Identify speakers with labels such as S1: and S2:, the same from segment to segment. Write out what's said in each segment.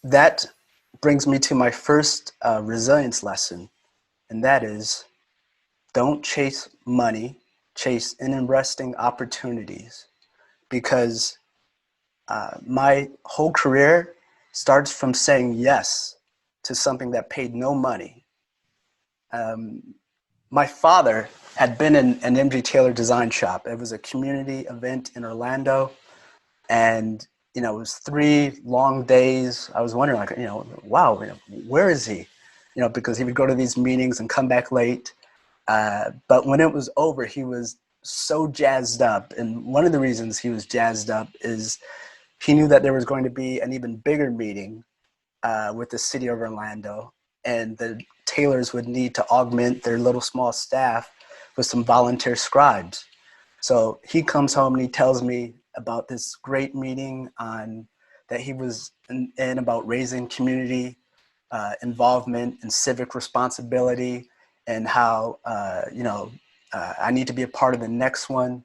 S1: that brings me to my first resilience lesson, and that is don't chase money, chase interesting opportunities. Because my whole career starts from saying yes to something that paid no money. My father had been in an MG Taylor design shop. It was a community event in Orlando, and it was 3 long days. I was wondering, like, wow, where is he? Because he would go to these meetings and come back late. But when it was over, he was so jazzed up. And one of the reasons he was jazzed up is he knew that there was going to be an even bigger meeting with the city of Orlando, and the tailors would need to augment their little small staff with some volunteer scribes. So he comes home and he tells me about this great meeting on that he was in about raising community involvement and civic responsibility, and how I need to be a part of the next one.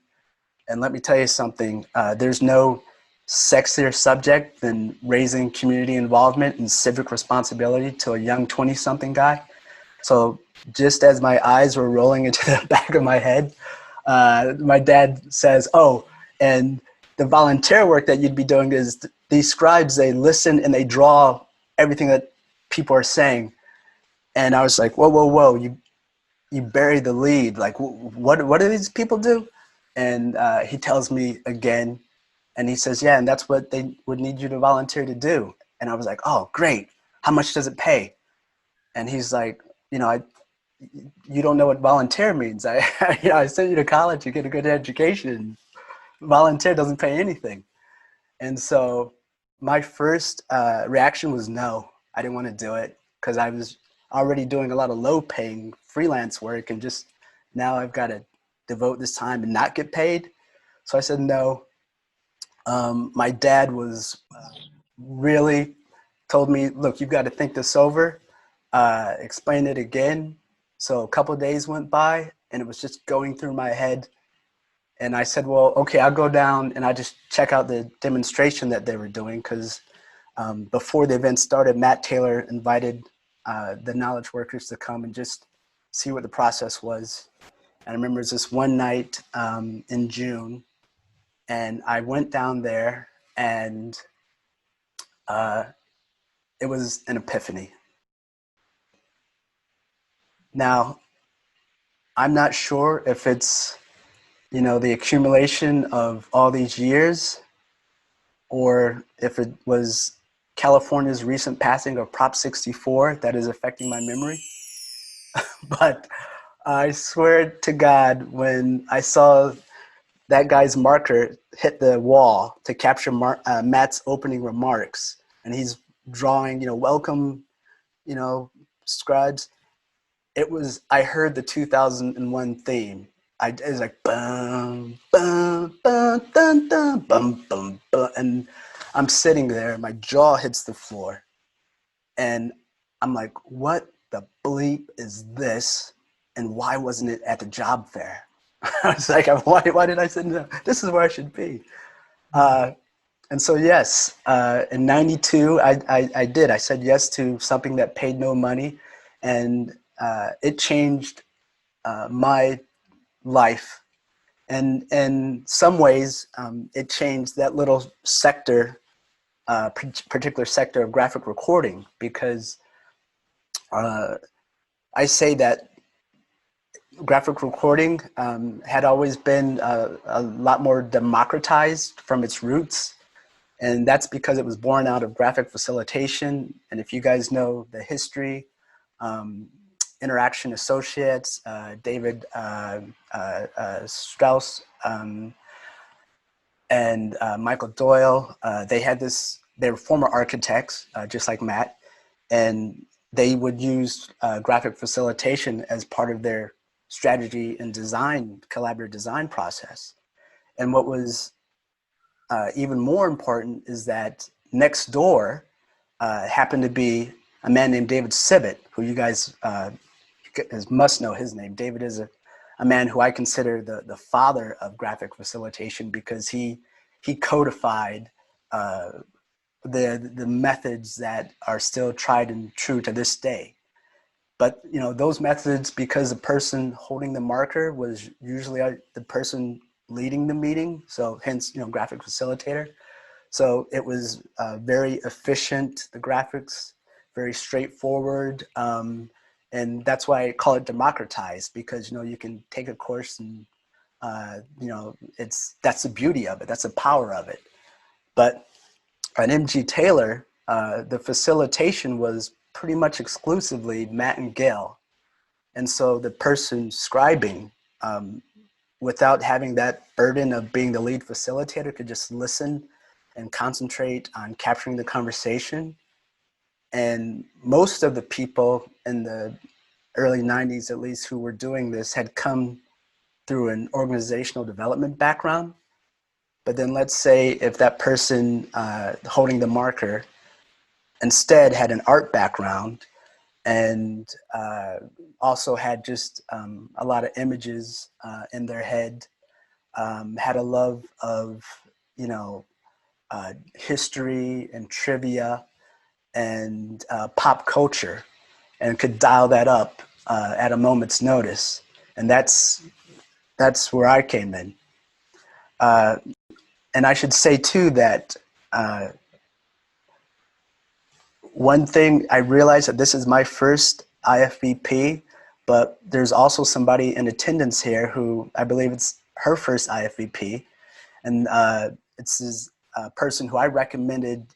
S1: And let me tell you something, there's no sexier subject than raising community involvement and civic responsibility to a young 20-something guy. So just as my eyes were rolling into the back of my head, my dad says, oh, and the volunteer work that you'd be doing is these scribes, they listen and they draw everything that people are saying. And I was like, whoa, whoa, whoa, you buried the lead. Like, what do these people do? And he tells me again, and he says, yeah, and that's what they would need you to volunteer to do. And I was like, oh, great. How much does it pay? And he's like, you don't know what volunteer means. I sent you to college, you get a good education. Volunteer doesn't pay anything. And so my first reaction was no, I didn't want to do it because I was already doing a lot of low paying freelance work, and just now I've got to devote this time and not get paid. So I said no. My dad was really told me, look, you've got to think this over, explain it again. So a couple of days went by and it was just going through my head. And I said, well, okay, I'll go down and I just check out the demonstration that they were doing, because before the event started, Matt Taylor invited the knowledge workers to come and just see what the process was. And I remember it was this one night in June, and I went down there, and it was an epiphany. Now, I'm not sure if it's, the accumulation of all these years, or if it was California's recent passing of Prop 64 that is affecting my memory. But I swear to God, when I saw that guy's marker hit the wall to capture Matt's opening remarks, and he's drawing, welcome, scribes. I heard the 2001 theme. It was like, bum, bum, bum, dun, dun, bum, bum, bum. And I'm sitting there, my jaw hits the floor. And I'm like, what the bleep is this? And why wasn't it at the job fair? I was like, why did I say no? This is where I should be. And so, yes, in 92, I did. I said yes to something that paid no money. And it changed my life. And in some ways, it changed that little sector, particular sector of graphic recording, because I say that graphic recording had always been a lot more democratized from its roots. And that's because it was born out of graphic facilitation. And if you guys know the history, Interaction Associates, David Strauss, and Michael Doyle, they were former architects, just like Matt, and they would use graphic facilitation as part of their strategy and design, collaborative design process. And what was even more important is that next door happened to be a man named David Sibbett, who you guys must know his name. David is a man who I consider the father of graphic facilitation, because he codified the methods that are still tried and true to this day. But those methods, because the person holding the marker was usually the person leading the meeting, so hence graphic facilitator. So it was very efficient, the graphics, very straightforward, and that's why I call it democratized, because you can take a course and that's the beauty of it, that's the power of it. But at MG Taylor, the facilitation was pretty much exclusively Matt and Gail. And so the person scribing, without having that burden of being the lead facilitator, could just listen and concentrate on capturing the conversation. And most of the people in the early 90s, at least, who were doing this had come through an organizational development background. But then let's say if that person holding the marker instead had an art background and also had just a lot of images in their head, had a love of, history and trivia and pop culture, and could dial that up at a moment's notice. And that's where I came in. And I should say too that one thing I realized, that this is my first IFVP, but there's also somebody in attendance here who I believe it's her first IFVP. And it's this person who I recommended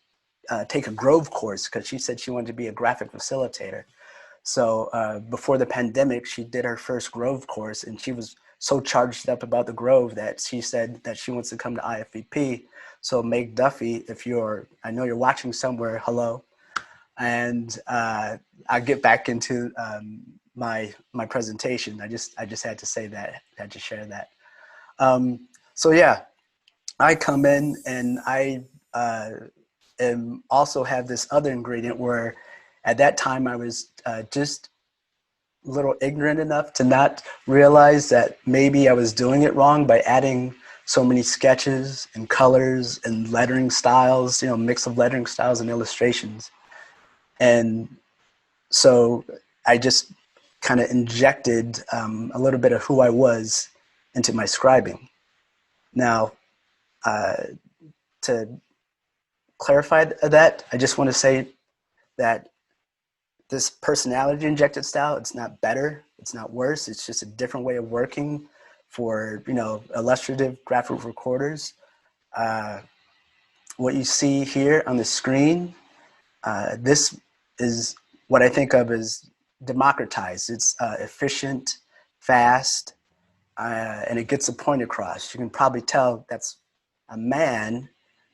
S1: take a Grove course, because she said she wanted to be a graphic facilitator. So before the pandemic, she did her first Grove course, and she was so charged up about the Grove that she said that she wants to come to IFVP. So Meg Duffy, I know you're watching somewhere, hello. And I'll get back into my presentation. I just had to say that, had to share that. So yeah, I come in and I also have this other ingredient where at that time I was just a little ignorant enough to not realize that maybe I was doing it wrong by adding so many sketches and colors and lettering styles, mix of lettering styles and illustrations. And so I just kind of injected a little bit of who I was into my scribing. Now, to clarify that, I just want to say that this personality injected style, it's not better, it's not worse, it's just a different way of working for illustrative graphic recorders. What you see here on the screen, this is what I think of as democratized. It's efficient, fast, and it gets the point across. You can probably tell that's a man,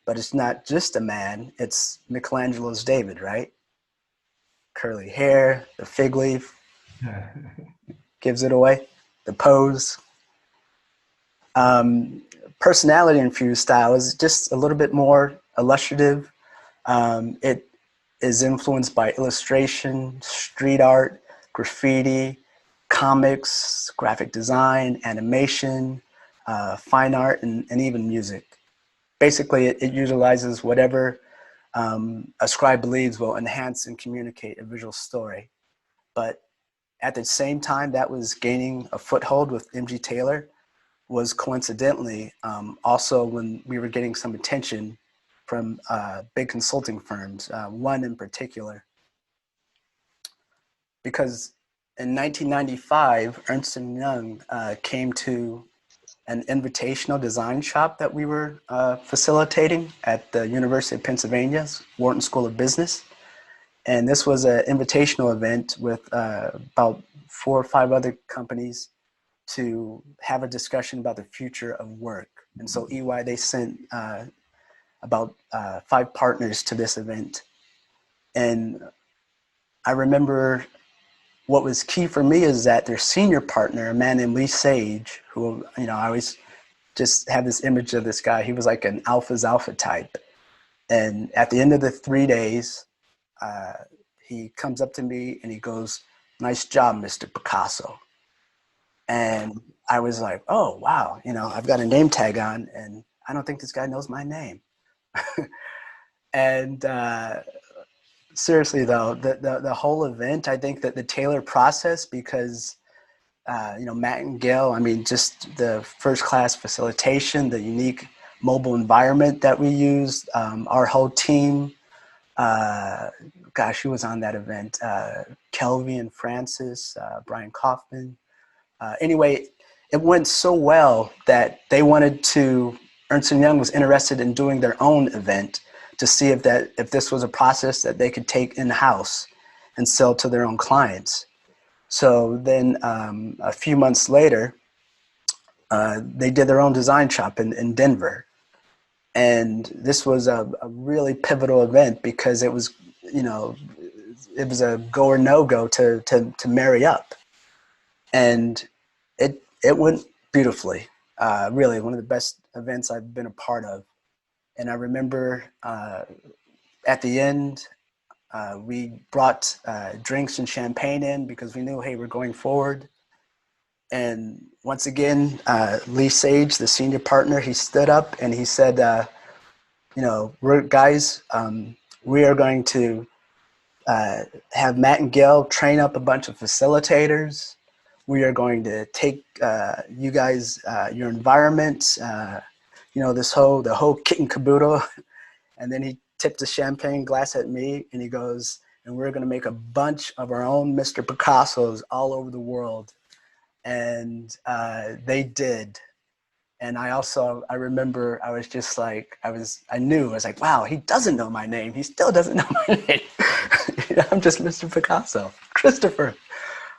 S1: but it's not just a man, it's Michelangelo's David, right? Curly hair, the fig leaf gives it away, the pose. Personality infused style is just a little bit more illustrative. It is influenced by illustration, street art, graffiti, comics, graphic design, animation, fine art, and even music. Basically, it utilizes whatever a scribe believes will enhance and communicate a visual story. But at the same time that was gaining a foothold with MG Taylor was coincidentally also when we were getting some attention from big consulting firms, one in particular. Because in 1995, Ernst & Young came to an invitational design shop that we were facilitating at the University of Pennsylvania's Wharton School of Business. And this was an invitational event with about 4 or 5 other companies to have a discussion about the future of work. And so EY, they sent about 5 partners to this event. And I remember what was key for me is that their senior partner, a man named Lee Sage, who, I always just have this image of this guy. He was like an alpha's alpha type. And at the end of the 3 days, he comes up to me and he goes, "Nice job, Mr. Picasso." And I was like, oh, wow, I've got a name tag on and I don't think this guy knows my name. And seriously though, the whole event, I think that the Taylor process, because you know, Matt and Gail, I mean, just the first class facilitation, the unique mobile environment that we used, our whole team, gosh, who was on that event? Kelvin and Francis, Brian Kaufman. Anyway, it went so well that they wanted to, Ernst & Young was interested in doing their own event to see if this was a process that they could take in-house and sell to their own clients. So then a few months later, they did their own design shop in Denver. And this was a really pivotal event because it was, you know, it was a go or no go to marry up. And it went beautifully. Really, one of the best events I've been a part of. And I remember at the end, we brought drinks and champagne in because we knew, hey, we're going forward. And once again, Lee Sage, the senior partner, he stood up and he said, you know, guys, we are going to have Matt and Gail train up a bunch of facilitators. We are going to take you guys, your environment, you know, the whole kit and caboodle. And then he tipped a champagne glass at me and he goes, and we're going to make a bunch of our own Mr. Picassos all over the world. And they did. And I remember I was just like, I was like, wow, he doesn't know my name. He still doesn't know my name. I'm just Mr. Picasso, Christopher.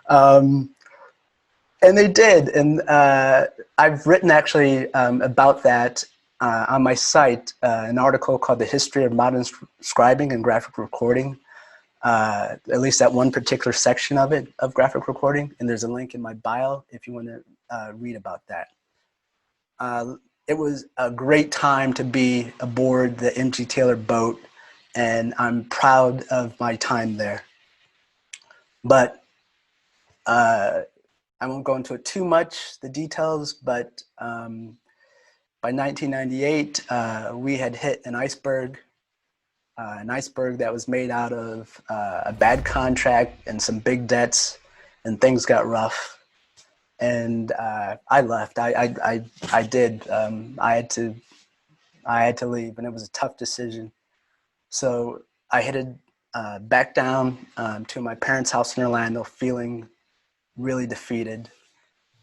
S1: And they did. And I've written actually about that on my site, an article called The History of Modern Scribing and Graphic Recording. At least that one particular section of it, of graphic recording. And there's a link in my bio if you want to read about that. It was a great time to be aboard the MG Taylor boat, and I'm proud of my time there. But I won't go into it too much, the details, but by 1998, we had hit an iceberg that was made out of a bad contract and some big debts, and things got rough. And I left. I did. I had to leave, and it was a tough decision. So I headed back down to my parents' house in Orlando, feeling really defeated.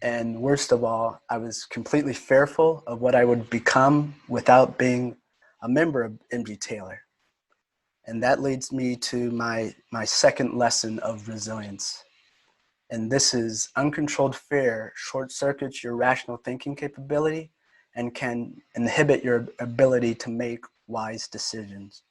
S1: And worst of all, I was completely fearful of what I would become without being a member of MG Taylor. And that leads me to my second lesson of resilience. And this is uncontrolled fear short circuits your rational thinking capability and can inhibit your ability to make wise decisions.